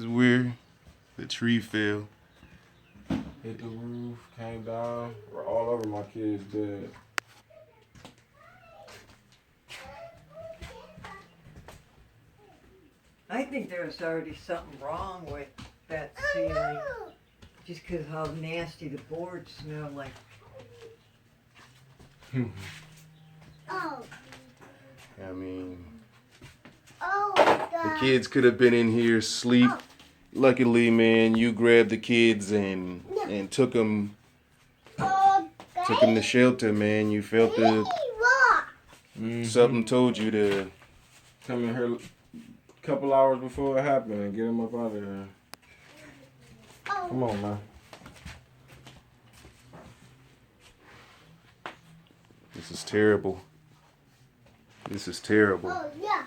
is where the tree fell. Hit the roof, came down, all over my kids' bed. I think there was already something wrong with that ceiling. Just because how nasty the boards smell like. I mean, the kids could have been in here asleep. Luckily, man, you grabbed the kids and took them to shelter, man. You felt something told you to come in here a couple hours before it happened and get them up out of here. Come on, man. This is terrible. This is terrible. Oh, yeah.